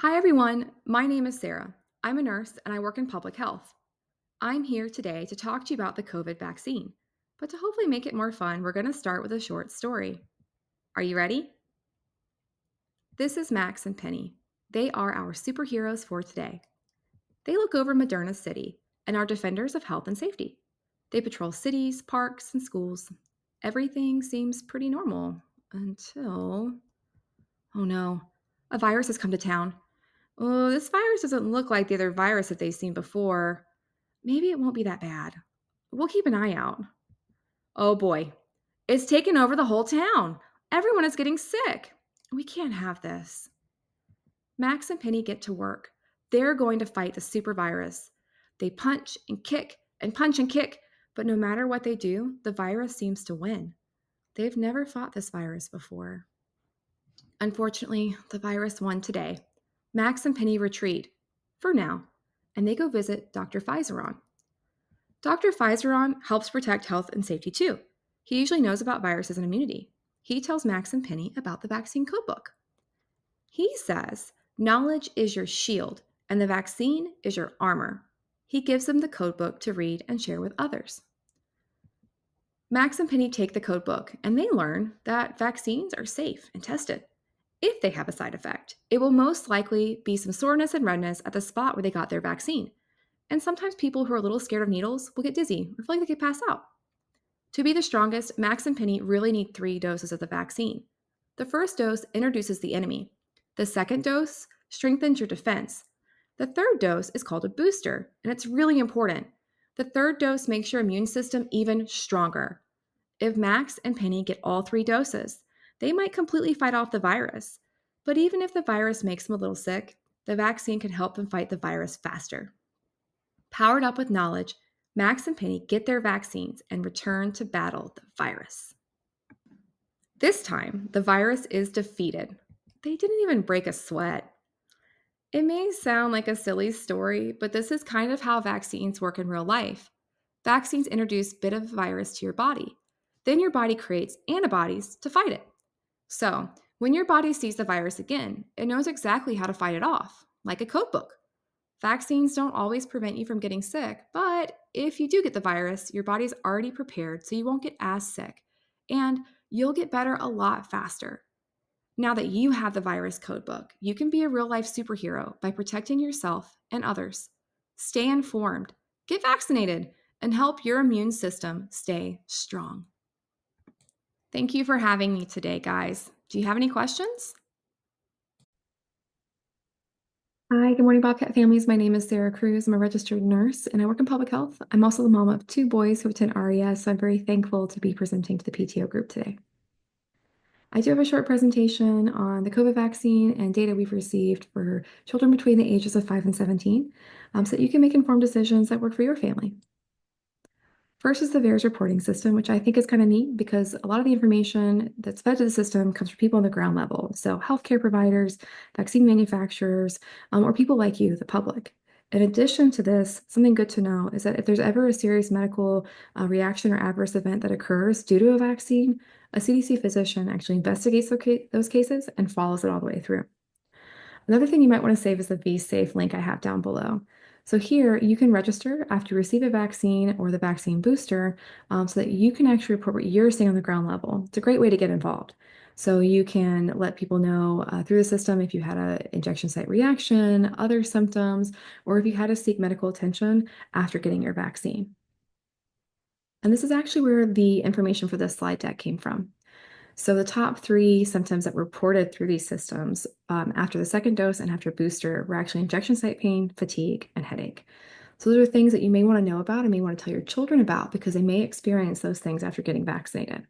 Hi, everyone. My name is Sarah. I'm a nurse and I work in public health. I'm here today to talk to you about the COVID vaccine. But to hopefully make it more fun, we're going to start with a short story. Are you ready? This is Max and Penny. They are our superheroes for today. They look over Moderna City and are defenders of health and safety. They patrol cities, parks, and schools. Everything seems pretty normal until. Oh no, a virus has come to town. Oh, this virus doesn't look like the other virus that they've seen before. Maybe it won't be that bad. We'll keep an eye out. Oh boy, it's taken over the whole town. Everyone is getting sick. We can't have this. Max and Penny get to work. They're going to fight the super virus. They punch and kick, but no matter what they do, the virus seems to win. They've never fought this virus before. Unfortunately, the virus won today. Max and Penny retreat, for now, and they go visit Dr. Pfizeron. Dr. Pfizeron helps protect health and safety too. He usually knows about viruses and immunity. He tells Max and Penny about the vaccine codebook. He says, knowledge is your shield, and the vaccine is your armor. He gives them the codebook to read and share with others. Max and Penny take the codebook, and they learn that vaccines are safe and tested. If they have a side effect, it will most likely be some soreness and redness at the spot where they got their vaccine. And sometimes people who are a little scared of needles will get dizzy or feel like they could pass out. To be the strongest, Max and Penny really need 3 doses of the vaccine. The first dose introduces the enemy. The second dose strengthens your defense. The third dose is called a booster, and it's really important. The third dose makes your immune system even stronger. If Max and Penny get all 3 doses, they might completely fight off the virus. But even if the virus makes them a little sick, the vaccine can help them fight the virus faster. Powered up with knowledge, Max and Penny get their vaccines and return to battle the virus. This time, the virus is defeated. They didn't even break a sweat. It may sound like a silly story, but this is kind of how vaccines work in real life. Vaccines introduce a bit of virus to your body. Then your body creates antibodies to fight it. So, when your body sees the virus again, it knows exactly how to fight it off, like a codebook. Vaccines don't always prevent you from getting sick, but if you do get the virus, your body's already prepared so you won't get as sick, and you'll get better a lot faster. Now that you have the virus codebook, you can be a real life superhero by protecting yourself and others. Stay informed, get vaccinated, and help your immune system stay strong. Thank you for having me today, guys. Do you have any questions? Hi, good morning, Bobcat families. My name is Sarah Cruz. I'm a registered nurse and I work in public health. I'm also the mom of 2 boys who attend RES, so I'm very thankful to be presenting to the PTO group today. I do have a short presentation on the COVID vaccine and data we've received for children between the ages of 5 and 17, so that you can make informed decisions that work for your family. First is the VAERS reporting system, which I think is kind of neat because a lot of the information that's fed to the system comes from people on the ground level. So healthcare providers, vaccine manufacturers, or people like you, the public. In addition to this, something good to know is that if there's ever a serious medical reaction or adverse event that occurs due to a vaccine, a CDC physician actually investigates those cases and follows it all the way through. Another thing you might want to save is the vSafe link I have down below. So here you can register after you receive a vaccine or the vaccine booster so that you can actually report what you're seeing on the ground level. It's a great way to get involved. So you can let people know through the system if you had an injection site reaction, other symptoms, or if you had to seek medical attention after getting your vaccine. And this is actually where the information for this slide deck came from. So the top 3 symptoms that were reported through these systems after the second dose and after booster were actually injection site pain, fatigue, and headache. So those are things that you may want to know about and may want to tell your children about because they may experience those things after getting vaccinated.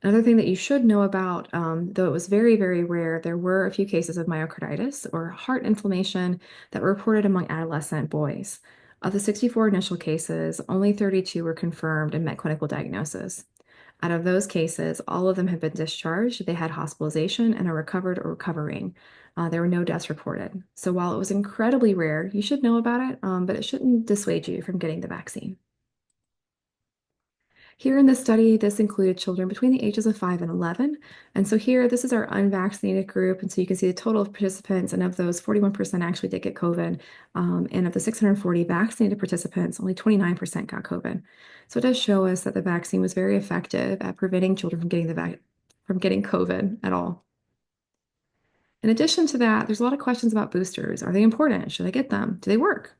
Another thing that you should know about, though it was very, very rare, there were a few cases of myocarditis or heart inflammation that were reported among adolescent boys. Of the 64 initial cases, only 32 were confirmed and met clinical diagnosis. Out of those cases, all of them have been discharged. They had hospitalization and are recovered or recovering. There were no deaths reported. So while it was incredibly rare, you should know about it, but it shouldn't dissuade you from getting the vaccine. Here in this study, this included children between the ages of 5 and 11. And so here, this is our unvaccinated group. And so you can see the total of participants, and of those, 41% actually did get COVID. And of the 640 vaccinated participants, only 29% got COVID. So it does show us that the vaccine was very effective at preventing children from getting from getting COVID at all. In addition to that, there's a lot of questions about boosters. Are they important? Should I get them? Do they work?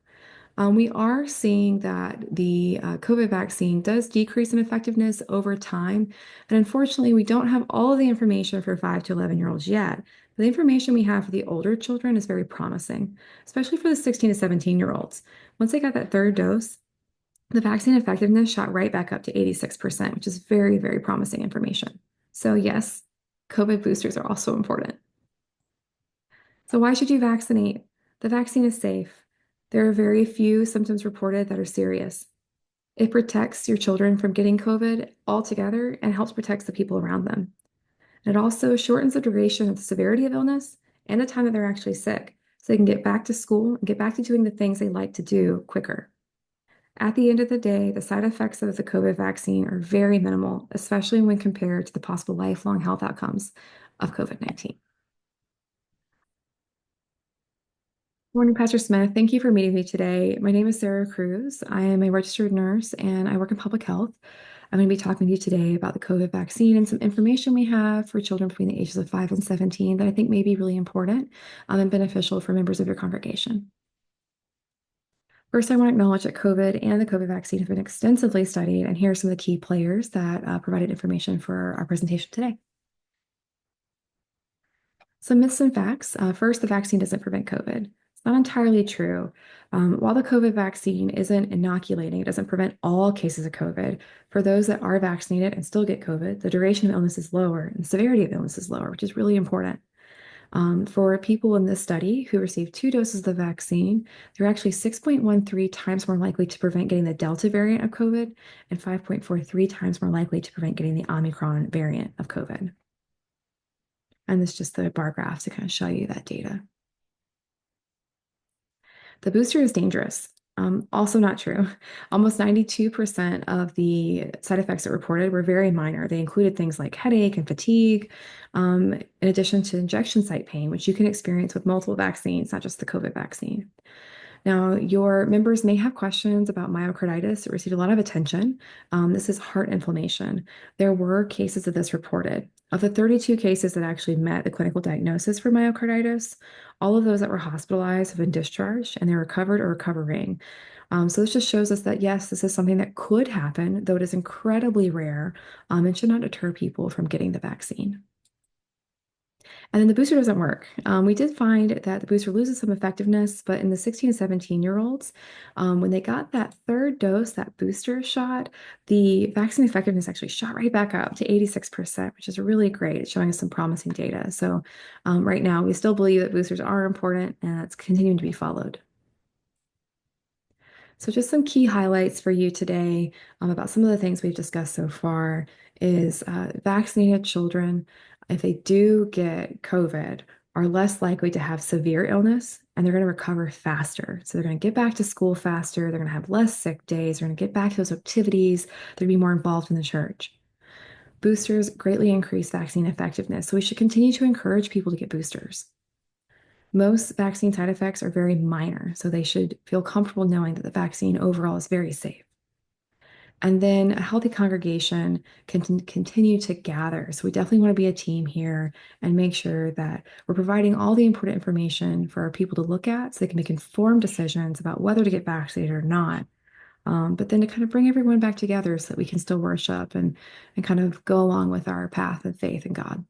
We are seeing that the COVID vaccine does decrease in effectiveness over time. And unfortunately, we don't have all of the information for 5 to 11-year-olds yet. But the information we have for the older children is very promising, especially for the 16 to 17-year-olds. Once they got that third dose, the vaccine effectiveness shot right back up to 86%, which is very, very promising information. So, yes, COVID boosters are also important. So why should you vaccinate? The vaccine is safe. There are very few symptoms reported that are serious. It protects your children from getting COVID altogether and helps protect the people around them. It also shortens the duration of the severity of illness and the time that they're actually sick, so they can get back to school and get back to doing the things they like to do quicker. At the end of the day, the side effects of the COVID vaccine are very minimal, especially when compared to the possible lifelong health outcomes of COVID-19. Morning, Pastor Smith. Thank you for meeting me today. My name is Sarah Cruz. I am a registered nurse and I work in public health. I'm going to be talking to you today about the COVID vaccine and some information we have for children between the ages of 5 and 17 that I think may be really important and beneficial for members of your congregation. First, I want to acknowledge that COVID and the COVID vaccine have been extensively studied, and here are some of the key players that provided information for our presentation today. Some myths and facts. First, the vaccine doesn't prevent COVID. It's not entirely true. While the COVID vaccine isn't inoculating, it doesn't prevent all cases of COVID. For those that are vaccinated and still get COVID, the duration of illness is lower and the severity of illness is lower, which is really important. For people in this study who received 2 doses of the vaccine, they're actually 6.13 times more likely to prevent getting the Delta variant of COVID and 5.43 times more likely to prevent getting the Omicron variant of COVID. And this is just the bar graph to kind of show you that data. The booster is dangerous. Also not true. Almost 92% of the side effects that reported were very minor. They included things like headache and fatigue, in addition to injection site pain, which you can experience with multiple vaccines, not just the COVID vaccine. Now, your members may have questions about myocarditis. It received a lot of attention. This is heart inflammation. There were cases of this reported. Of the 32 cases that actually met the clinical diagnosis for myocarditis, all of those that were hospitalized have been discharged and they're recovered or recovering. So this just shows us that, yes, this is something that could happen, though it is incredibly rare, and should not deter people from getting the vaccine. And then the booster doesn't work. We did find that the booster loses some effectiveness, but in the 16 and 17-year-olds, when they got that third dose, that booster shot, the vaccine effectiveness actually shot right back up to 86%, which is really great. It's showing us some promising data. So right now, we still believe that boosters are important and it's continuing to be followed. So just some key highlights for you today about some of the things we've discussed so far is vaccinated children, if they do get COVID, are less likely to have severe illness and they're going to recover faster. So they're going to get back to school faster. They're going to have less sick days. They're going to get back to those activities. They're going to be more involved in the church. Boosters greatly increase vaccine effectiveness. So we should continue to encourage people to get boosters. Most vaccine side effects are very minor, so they should feel comfortable knowing that the vaccine overall is very safe. And then a healthy congregation can continue to gather. So we definitely want to be a team here and make sure that we're providing all the important information for our people to look at so they can make informed decisions about whether to get vaccinated or not. But then to kind of bring everyone back together so that we can still worship and kind of go along with our path of faith in God.